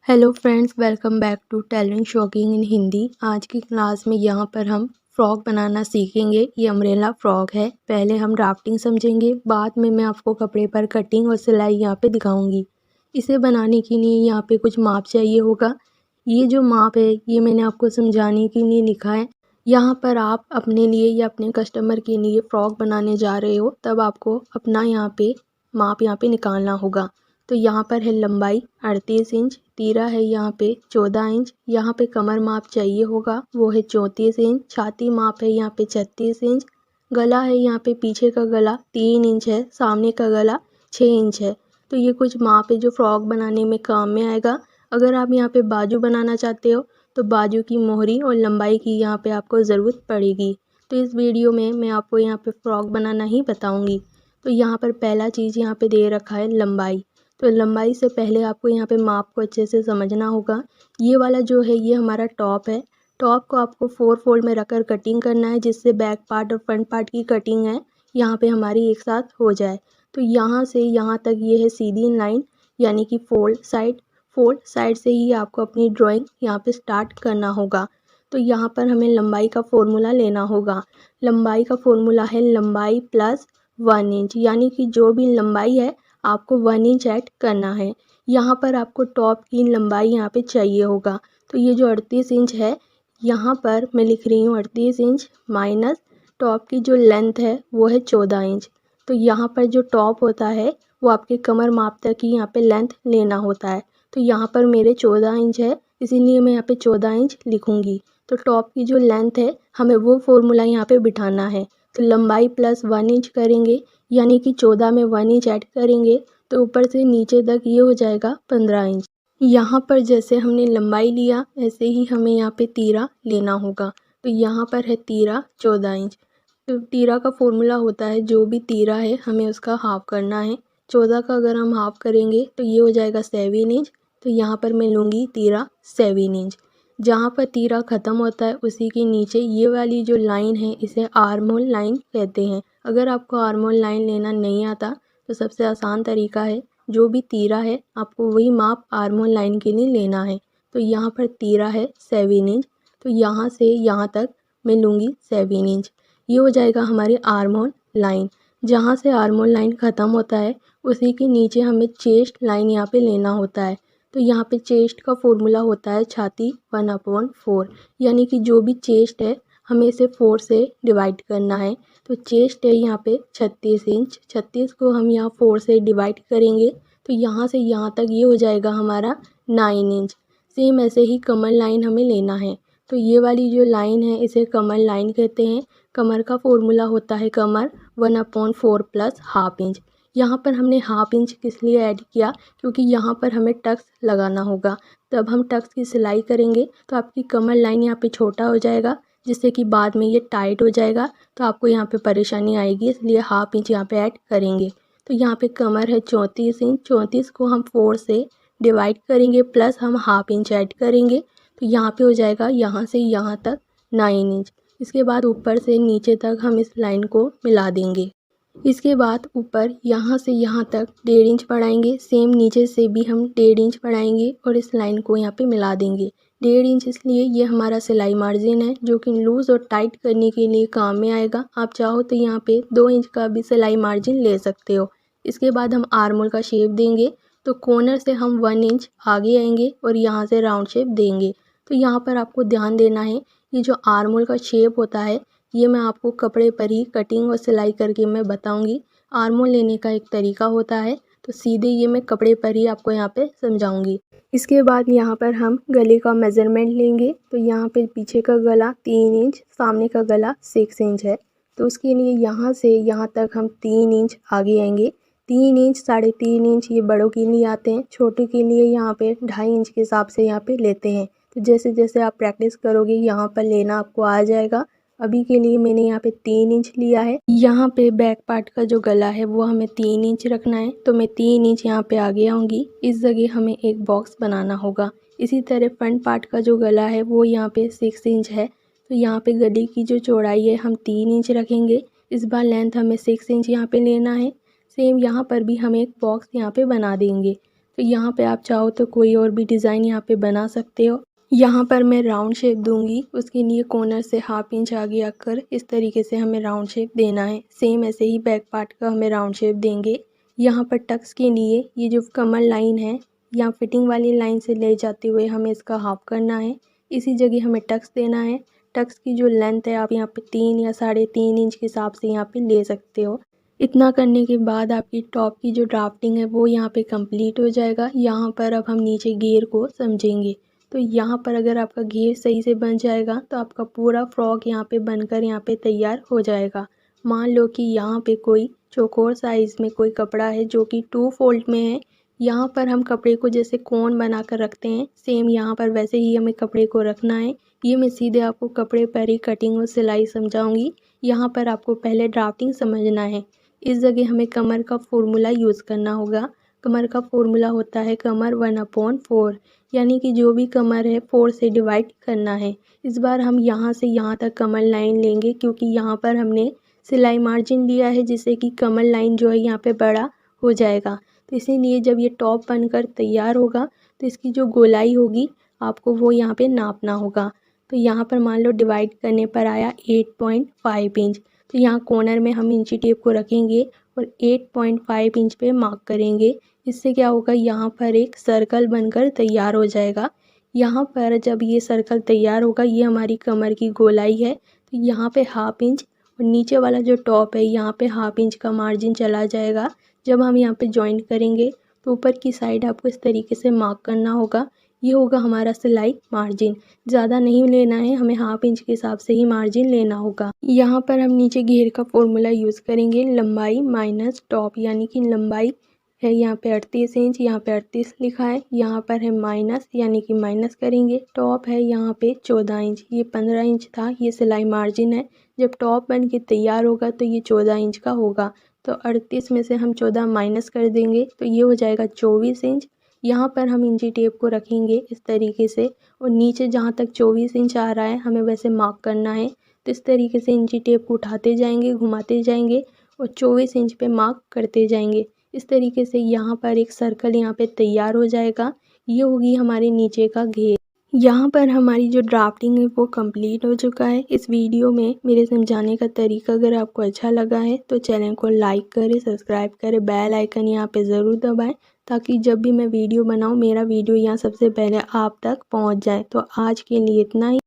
Hello friends, welcome back to tailoring shocking in Hindi. आज की class में यहाँ पर हम फ्रॉक बनाना सीखेंगे। ये अम्ब्रेला फ्रॉक है। पहले हम ड्राफ्टिंग समझेंगे, बाद में मैं आपको कपड़े पर कटिंग और सिलाई यहाँ पे दिखाऊंगी। इसे बनाने के लिए यहाँ पे कुछ माप चाहिए होगा। ये जो माप है ये मैंने आपको समझाने के लिए लिखा है। यहाँ पर आप अपने लिए या अपने कस्टमर के लिए फ़्रॉक बनाने जा रहे हो तब आपको अपना यहाँ पे माप यहाँ पे निकालना होगा। तो यहाँ पर है लंबाई 38 इंच, तीरा है यहाँ पे 14 इंच, यहाँ पे कमर माप चाहिए होगा वो है 34 इंच, छाती माप है यहाँ पे 36 इंच, गला है यहाँ पे पीछे का गला 3 इंच है, सामने का गला 6 इंच है। तो ये कुछ माप है जो फ्रॉक बनाने में काम में आएगा। अगर आप यहाँ पे बाजू बनाना चाहते हो तो बाजू की मोहरी और लंबाई की यहाँ पे आपको ज़रूरत पड़ेगी। तो इस वीडियो में मैं आपको यहाँ पे फ्रॉक बनाना ही बताऊँगी। तो यहाँ पर पहला चीज़ यहाँ पे दे रखा है लंबाई। तो लंबाई से पहले आपको यहाँ पे माप को अच्छे से समझना होगा। ये वाला जो है ये हमारा टॉप है। टॉप को आपको 4 फोल्ड में रखकर कटिंग करना है जिससे बैक पार्ट और फ्रंट पार्ट की कटिंग है यहाँ पे हमारी एक साथ हो जाए। तो यहाँ से यहाँ तक ये है सीधी लाइन, यानी कि फोल्ड साइड से ही आपको अपनी ड्राइंग यहाँ पे स्टार्ट करना होगा। तो यहाँ पर हमें लंबाई का फॉर्मूला लेना होगा। लंबाई का फॉर्मूला है लंबाई प्लस 1 इंच, यानी कि जो भी लंबाई है आपको 1 इंच ऐड करना है। यहाँ पर आपको टॉप की लंबाई यहाँ पे चाहिए होगा। तो ये जो 38 इंच है यहाँ पर मैं लिख रही हूँ 38 इंच माइनस टॉप की जो लेंथ है वो है 14 इंच। तो यहाँ पर जो टॉप होता है वो आपके कमर माप तक ही यहाँ पे लेंथ लेना होता है। तो यहाँ पर मेरे 14 इंच है, इसीलिए मैं यहाँ पे 14 इंच लिखूँगी। तो टॉप की जो लेंथ है हमें वो फॉर्मूला यहाँ पे बिठाना है। तो लंबाई प्लस 1 इंच करेंगे, यानी कि 14 में 1 इंच ऐड करेंगे तो ऊपर से नीचे तक ये हो जाएगा 15 इंच। यहाँ पर जैसे हमने लंबाई लिया ऐसे ही हमें यहाँ पे तीरा लेना होगा। तो यहाँ पर है तीरा 14 इंच। तो तीरा का फॉर्मूला होता है जो भी तीरा है हमें उसका हाफ करना है। 14 का अगर हम हाफ करेंगे तो ये हो जाएगा 7 इंच। तो यहाँ पर मैं लूँगी तीरा 7 इंच। जहाँ पर तीरा ख़त्म होता है उसी के नीचे ये वाली जो लाइन है इसे आर्म होल लाइन कहते हैं। अगर आपको आर्म होल लाइन लेना नहीं आता तो सबसे आसान तरीका है जो भी तीरा है आपको वही माप आर्म होल लाइन के लिए लेना है। तो यहाँ पर तीरा है 7 इंच, तो यहाँ से यहाँ तक मैं लूँगी 7 इंच। ये हो जाएगा हमारी आर्म होल लाइन। जहाँ से आर्म होल लाइन ख़त्म होता है उसी के नीचे हमें चेस्ट लाइन यहाँ पे लेना होता है। तो यहाँ पे चेस्ट का फॉर्मूला होता है छाती 1/4, यानी कि जो भी चेस्ट है हमें इसे 4 से डिवाइड करना है। तो चेस्ट है यहाँ पे 36 इंच, 36 को हम यहाँ 4 से डिवाइड करेंगे तो यहाँ से यहाँ तक ये हो जाएगा हमारा 9 इंच। सेम ऐसे ही कमर लाइन हमें लेना है। तो ये वाली जो लाइन है इसे कमर लाइन कहते हैं। कमर का फॉर्मूला होता है कमर 1/4 प्लस हाफ इंच। यहाँ पर हमने हाफ इंच किस लिए ऐड किया, क्योंकि यहाँ पर हमें टक्स लगाना होगा। तब हम टक्स की सिलाई करेंगे तो आपकी कमर लाइन यहाँ पे छोटा हो जाएगा जिससे कि बाद में ये टाइट हो जाएगा तो आपको यहाँ पे परेशानी आएगी, इसलिए हाफ इंच यहाँ पे ऐड करेंगे। तो यहाँ पे कमर है 34 इंच, 34 को हम 4 से डिवाइड करेंगे प्लस हम हाफ इंच ऐड करेंगे तो यहाँ पे हो जाएगा यहाँ से यहाँ तक 9 इंच। इसके बाद ऊपर से नीचे तक हम इस लाइन को मिला देंगे। इसके बाद ऊपर यहाँ से यहाँ तक 1.5 इंच बढ़ाएंगे, सेम नीचे से भी हम 1.5 इंच बढ़ाएंगे और इस लाइन को यहाँ पे मिला देंगे। 1.5 इंच इसलिए ये हमारा सिलाई मार्जिन है जो कि लूज़ और टाइट करने के लिए काम में आएगा। आप चाहो तो यहाँ पे 2 इंच का भी सिलाई मार्जिन ले सकते हो। इसके बाद हम आर्म होल का शेप देंगे तो कॉर्नर से हम 1 इंच आगे आएंगे और यहाँ से राउंड शेप देंगे। तो यहाँ पर आपको ध्यान देना है, ये जो आर्म होल का शेप होता है ये मैं आपको कपड़े पर ही कटिंग और सिलाई करके मैं बताऊंगी। आर्म होल लेने का एक तरीका होता है तो सीधे ये मैं कपड़े पर ही आपको यहाँ पे समझाऊंगी। इसके बाद यहाँ पर हम गले का मेज़रमेंट लेंगे। तो यहाँ पे पीछे का गला 3 इंच, सामने का गला 6 इंच है। तो उसके लिए यहाँ से यहाँ तक हम 3 इंच आगे आएंगे। 3 इंच, 3.5 इंच ये बड़ों के लिए आते हैं, छोटे के लिए यहाँ पे 2.5 इंच के हिसाब से यहाँ पे लेते हैं। तो जैसे जैसे आप प्रैक्टिस करोगे यहाँ पर लेना आपको आ जाएगा। अभी के लिए मैंने यहाँ पे 3 इंच लिया है। यहाँ पे बैक पार्ट का जो गला है वो हमें 3 इंच रखना है तो मैं 3 इंच यहाँ पे आगे आऊँगी। इस जगह हमें एक बॉक्स बनाना होगा। इसी तरह फ्रंट पार्ट का जो गला है वो यहाँ पे 6 इंच है तो यहाँ पे गले की जो चौड़ाई है हम 3 इंच रखेंगे। इस बार लेंथ हमें 6 इंच यहाँ पे लेना है। सेम यहाँ पर भी हम एक बॉक्स यहाँ पे बना देंगे। तो यहाँ पे आप चाहो तो कोई और भी डिज़ाइन यहाँ पे बना सकते हो। यहाँ पर मैं राउंड शेप दूंगी, उसके लिए कॉर्नर से 1/2 इंच आगे आकर इस तरीके से हमें राउंड शेप देना है। सेम ऐसे ही बैक पार्ट का हमें राउंड शेप देंगे। यहाँ पर टक्स के लिए ये जो कमर लाइन है, यहाँ फिटिंग वाली लाइन से ले जाते हुए हमें इसका हाफ करना है। इसी जगह हमें टक्स देना है। टक्स की जो लेंथ है आप यहाँ पे 3 या 3.5 इंच के हिसाब से यहाँ पे ले सकते हो। इतना करने के बाद आपकी टॉप की जो ड्राफ्टिंग है वो यहाँ पे कंप्लीट हो जाएगा। यहाँ पर अब हम नीचे घेर को समझेंगे। तो यहाँ पर अगर आपका घेर सही से बन जाएगा तो आपका पूरा फ्रॉक यहाँ पे बनकर यहाँ पे तैयार हो जाएगा। मान लो कि यहाँ पे कोई चौकोर साइज़ में कोई कपड़ा है जो कि 2 फोल्ड में है। यहाँ पर हम कपड़े को जैसे कोन बना कर रखते हैं, सेम यहाँ पर वैसे ही हमें कपड़े को रखना है। ये मैं सीधे आपको कपड़े पर ही कटिंग और सिलाई समझाऊंगी। यहाँ पर आपको पहले ड्राफ्टिंग समझना है। इस जगह हमें कमर का फॉर्मूला यूज़ करना होगा। कमर का फॉर्मूला होता है कमर 1/4, यानी कि जो भी कमर है 4 से डिवाइड करना है। इस बार हम यहाँ से यहाँ तक कमर लाइन लेंगे क्योंकि यहाँ पर हमने सिलाई मार्जिन लिया है जिससे कि कमर लाइन जो है यहाँ पे बड़ा हो जाएगा। तो इसीलिए जब ये टॉप बनकर तैयार होगा तो इसकी जो गोलाई होगी आपको वो यहाँ पे नापना होगा। तो यहाँ पर मान लो डिवाइड करने पर आया 8.5 इंच। तो यहाँ कॉर्नर में हम इंची टेप को रखेंगे और 8.5 इंच पे मार्क करेंगे। इससे क्या होगा, यहाँ पर एक सर्कल बनकर तैयार हो जाएगा। यहाँ पर जब ये सर्कल तैयार होगा, ये हमारी कमर की गोलाई है। तो यहाँ पे 1/2 इंच और नीचे वाला जो टॉप है यहाँ पे 1/2 इंच का मार्जिन चला जाएगा। जब हम यहाँ पे जॉइंट करेंगे तो ऊपर की साइड आपको इस तरीके से मार्क करना होगा। ये होगा हमारा सिलाई मार्जिन। ज़्यादा नहीं लेना है, हमें 1/2 इंच के हिसाब से ही मार्जिन लेना होगा। यहाँ पर हम नीचे घेर का फॉर्मूला यूज़ करेंगे, लंबाई माइनस टॉप, यानी कि लंबाई है यहाँ पे 38 इंच, यहाँ पे 38 लिखा है। यहाँ पर है माइनस, यानी कि माइनस करेंगे। टॉप है यहाँ पे 14 इंच, ये 15 इंच था, ये सिलाई मार्जिन है। जब टॉप बन के तैयार होगा तो ये 14 इंच का होगा। तो 38 में से हम 14 माइनस कर देंगे तो ये हो जाएगा 24 इंच। यहाँ पर हम इंची टेप को रखेंगे इस तरीके से और नीचे जहाँ तक 24 इंच आ रहा है हमें वैसे मार्क करना है। तो इस तरीके से इंची टेप को उठाते जाएंगे, घुमाते जाएंगे और 24 इंच पे मार्क करते जाएंगे। इस तरीके से यहाँ पर एक सर्कल यहाँ पे तैयार हो जाएगा। ये होगी हमारे नीचे का घेर। यहाँ पर हमारी जो ड्राफ्टिंग है वो कंप्लीट हो चुका है। इस वीडियो में मेरे समझाने का तरीका अगर आपको अच्छा लगा है तो चैनल को लाइक करें, सब्सक्राइब करें, बेल आइकन यहाँ पे ज़रूर दबाएं ताकि जब भी मैं वीडियो बनाऊँ मेरा वीडियो यहाँ सबसे पहले आप तक पहुँच जाए। तो आज के लिए इतना ही।